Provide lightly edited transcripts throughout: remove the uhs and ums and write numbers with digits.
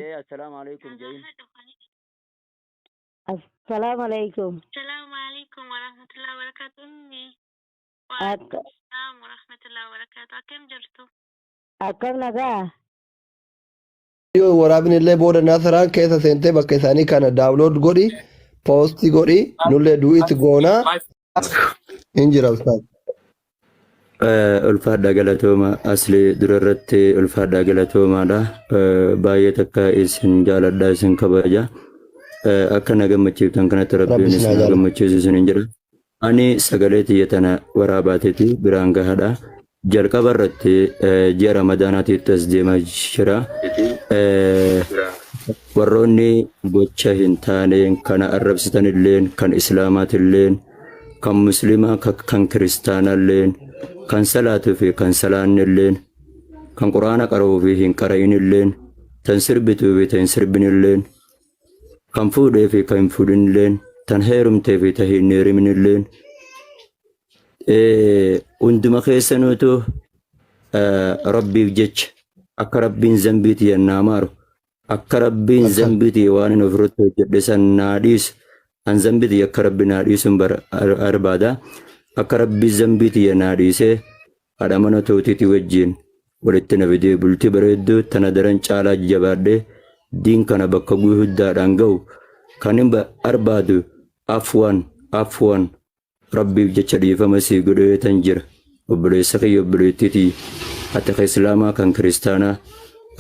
جاي السلام عليكم جايين. السلام عليكم. السلام عليكم ورحمة الله وبركاته. وعليكم السلام ورحمة الله وبركاته. كم جرتوا؟ أكم نجا. waraabni illee booda naasaraan keessa seentee bakka isaanii kana daawunlood godhi poostii godhi nullee du'iitti goonaa hin jira ustaad. Ulfaadhaa galatooma asli durarratti ulfaadhaa galatoomaadha. Baay'ee takka isin jaaladha isin kabaja. Akka na gammachiiftan kanatti rabbiin isin gammachiisu isin jira. Ani sagalee tiyya tana waraabaateti biraan gahaadha. Jalqaba irratti ji'a ramadaanaatiitti as deemaa jira. Warroonni gocha hin taaneen kana arrabsitan illeen kan islaamaat illeen kan muslimaa kan kiristaanaa illeen kan salaatuu fi kan salaanni illeen kan quraana qara'uu fi hin qara'in illeen tan sirbituu fi tan sirbin illeen kan fuudhee fi kan hin fuudhin illeen tan heerumtee fi tan hin heerumin illeen hunduma keessanuutu rabbiif jecha akka rabbiin zambiiti yennaa maaru akka rabbiin zambiiti waan hin ofirratti hojjedhe san naa dhiisu an zambiiti akka rabbi naa dhiisuun barbaada akka rabbii zambiiti yennaa dhiisee haadha mana tootiitii wajjiin walitti na fidee bultii bareedduu tana daran caalaa jabaadhee diin kana bakka guddaadhaan ga'u kan hin barbaadu afwan rabbiif jecha dhiifama sii godhee tan jira obboleessa kiyya obboleettiitii ati ka islaamaa kan kiristaanaa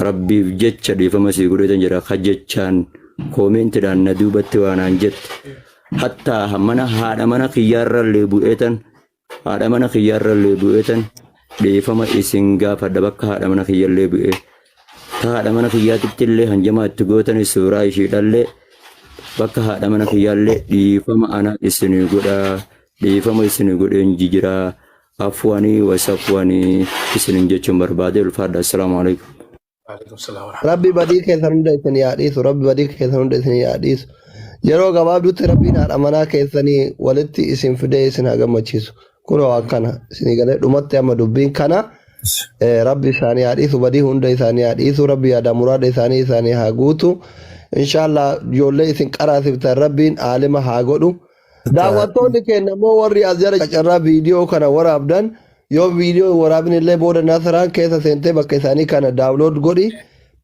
rabbiif jecha dhiifama sii godhee tan jira ka jechaan koomeentiidhaan na duubatti waanaan jette hattaa mana haadha mana kiyyaarra illee bu'eetan haadha mana kiyyaarra illee bu'eetan dhiifama isin gaafadha bakka haadha mana kiyya illee bu'ee ta haadha mana kiyyaatitti illee hanjamaa itti gootan suuraa ishiidhallee bakka haadha mana kiyyaallee dhiifama ana isinii godhaa dhiifama isinii godheen jijiraa afwanii wasafwanii isinin jechuun barbaade ulfaadha. Assalaamu alaikum. Rabbi badii keessan hunda isin yaadhiisu rabbi badii keessan hunda isin yaadhiisu yeroo gabaabduutti rabbiin haadha manaa keessanii walitti isin fidee isin haa gammachiisu kunoo akkana isinii galee dhumatti amma dubbiin kana rabbi isaanii yaadhiisu badii hunda isaanii yaadhiisu rabbi yaada muraada isaanii haa guutu inshaallah ijoollee isin qaraasiftan rabbiin aalima haa godhu. Daawwattoonni keenya immoo warri as jala carraa viidiyoo kana waraabdan yoo viidiyoo waraabni illee booda naasaraan keessa seentee bakka isaanii kana daawunlood godhi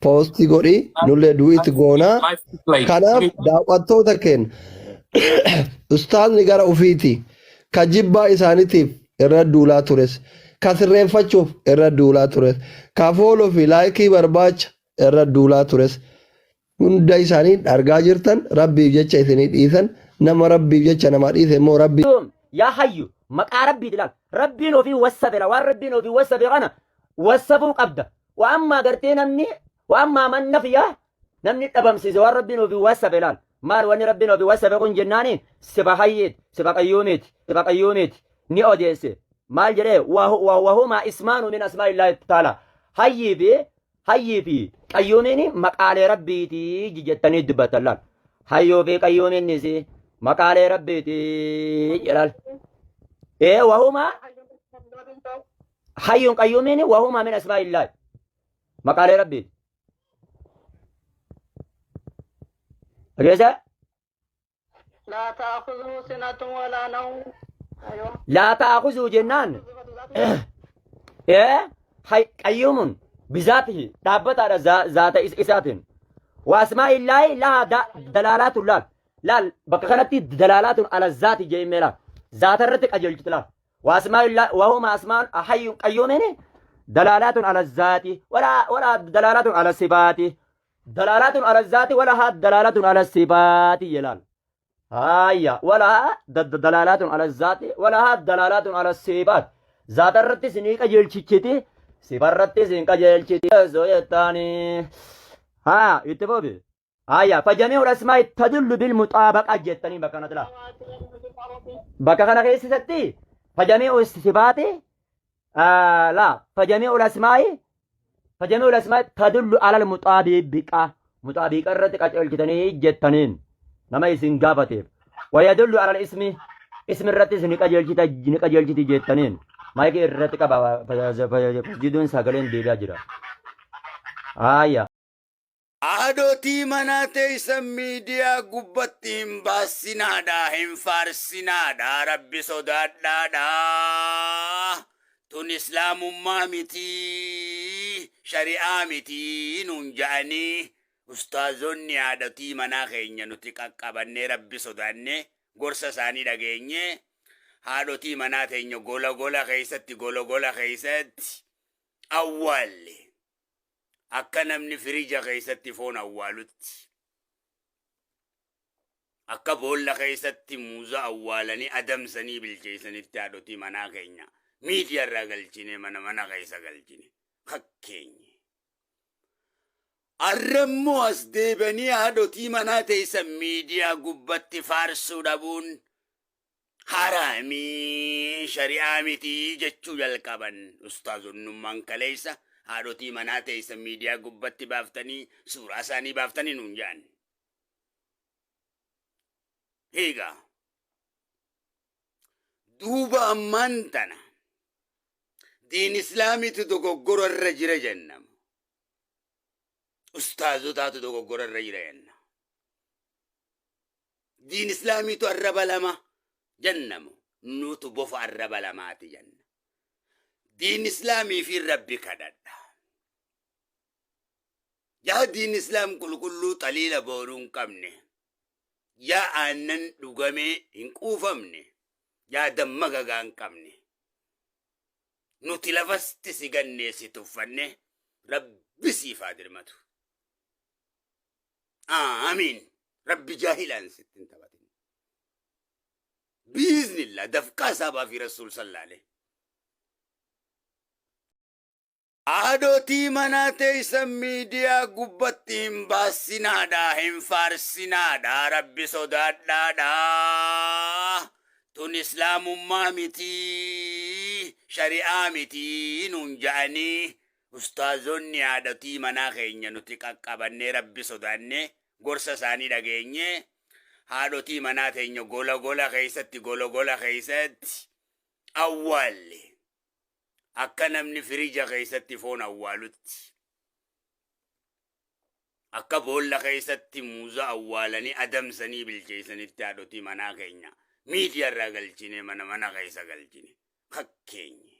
poostii godhi nullee du'iitti goonaa. Kanaaf daawwattoota keenya ustaazni gara ofiiti ka jibbaa isaaniitiif irra duulaa tures ka sirreeffachuuf irra duulaa tures ka fooloo fi laayikii barbaacha irra duulaa tures hunda isaanii argaa jirtan rabbiif jecha isinii dhiisan. nama rabbiif jecha nama dhiise immoo rabbi yaa hayyu maqaa rabbii dilal rabbiin ofii wassabela waan rabbiin ofii wassabe kana wassabuu qabda waan ammaa gartee namni waan ammaa mannafiyaa namni dhabamsiise waan rabbiin ofii wassabe laal maal wanni rabbiin ofii wassabe kun jennaani siba hayyeeti siba qayyoomeeti ni odeesse maal jedhee wahuma ismaanu min asmaa'illaahi taala hayyii fi qayyoomeeni maqaalee rabbiiti jettanii dubbatan laal hayyoo fi qayyoomeennisi maqaalee rabbiiti jedhal wahuma hayyuun qayyuumiin wahuma min asmaa'illaahi maqaalee rabbiiti dhageessa لا تأخذه سنة ولا نوم. laa ta'akhuzuu jennaan qayyuumun bizaatihi dhaabbataadha zaata isaatiin واسماء الله لها دلالات لا بقى كانت دلالات على الذات جيملا ذات الرتق اجلت لا واسماء الله وهما اسماء حي قيوم دلالات على الذات ولا دلالات على الصفات دلالات على الذات ولا دلالات على الصفات يلال هيا ولا دلالات على الذات ولا دلالات على الصفات ذات الرتق سنيك اجلتي صفات الرتق سنيك اجلتي زويتاني ها يتبوبي هيا فجميع الاسماء تدل بالمطابقه جتني بكنت لا بكنا كيس ستي فجميع الصفات لا فجميع الاسماء تدل على المطابقه مطابقه رتك اجلتني جتنين نما يسين غافتي ويدل على الاسم اسم الرتس نقجلتي جتنين ما يكي رتك جدون ساغلين ديبا جرا هيا Haadhotii manaa teessan miidiyaa gubbatti hin baassinaadha, hin faarsinaadha, rabbi sodaadhaadha. Tun islaamummaa miti, shari'aa miti nuun ja'anii ustaazonni haadhotii manaa keenya nuti qaqqabannee rabbi sodaannee gorsa isaanii dhageenye haadhotii manaa teenya gola keessatti awwaalle. Akka namni firija keessatti foon awwaalutti. Akka boolla keessatti muuza awwaalanii adamsanii bilcheessanitti haadhotii manaa keenya. Miidiyaa irraa galchine mana keessa galchine. Fakkeenyi. Arrammoo as deebanii haadhotii manaa teessan miidiyaa gubbatti faarsuu dhabuun haraamii shari'aa miti jechuu jalqaban ustaazonnummaan kaleessa. Haadhotii manaa teessan miidiyaa gubbatti baaftanii suuraa isaanii baaftanii nuun jaan. Egaa duuba ammaan tana diin islaamiitu dogoggora irra jira jennama. Ustaazotaatu dogoggora irra jira jenna. Diin islaamiitu arraba lama jennamu nutu bofa arraba lamaati jenna. Diin islaamii fi rabbi kadhadha. Yaa diin islaam qulqulluu xaliila booruu hin qabne. Yaa aannan dhugamee hin quufamne. Yaa damma gagaa hin qabne. Nuti lafasti si gannee si tuffanne rabbi siif haa dirmatu. Amiin. Rabbi jaahilaan sitti hin taphatin. Biiznillah dafqaa saabaa fi rasuul sallaalee. Haadhotii manaa teessan miidiyaa gubbatti hin baassinaadha, hin faarsinaadha, rabbi sodaadhaadha. Tun islaamummaa miti, shari'aa miti nuun ja'anii ustaazonni haadhotii manaa keenya nuti qaqqabannee rabbi sodaannee gorsa isaanii dhageenye haadhotii manaa teenya gola keessatti awwaalle. Akka namni firija keessatti foon awwaalutti. Akka boolla keessatti muuza awwaalanii adamsanii bilcheessanitti haadhotii manaa keenya. Miidiyaa irraa galchine mana keessa galchine. Fakkeenyi.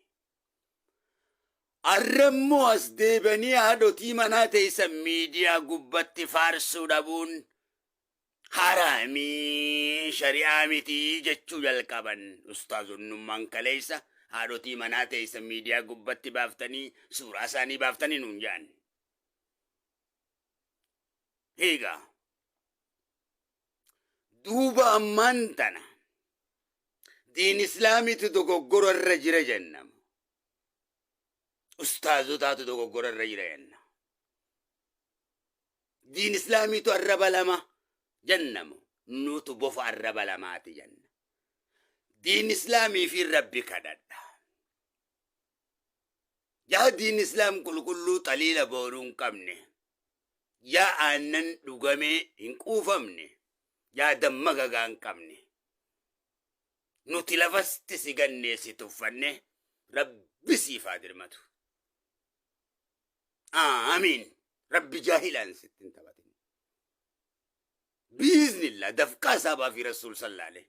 Arrammoo as deebanii haadhotii manaa teessan miidiyaa gubbatti faarsuu dhabuun haraamii shari'aa miti jechuu jalqaban ustaazonnummaan kaleessa. Haadhotii manaa teessan miidiyaa gubbatti baaftanii suuraa isaanii baaftanii nuun jaan. Egaa duuba ammaan tana diin islaamiitu dogoggora irra jira jennama. Ustaazotaatu dogoggora irra jira jenna. Diin islaamiitu arraba lama jennamu nutu bofa arraba lamaati jenna. Diin islaamii fi rabbi kadhadha. Yaa diin islaam qulqulluu xaliila booruu hin qabne. Yaa aannan dhugamee hin quufamne. Yaa damma gagaa hin qabne. Nuti lafasti si gannee si tuffanne rabbi siif haa dirmatu. Amiin. Rabbi jaahilaan sitti hin taphatin. Biiznillah dafqaa saabaa fi rasuul sallaalee.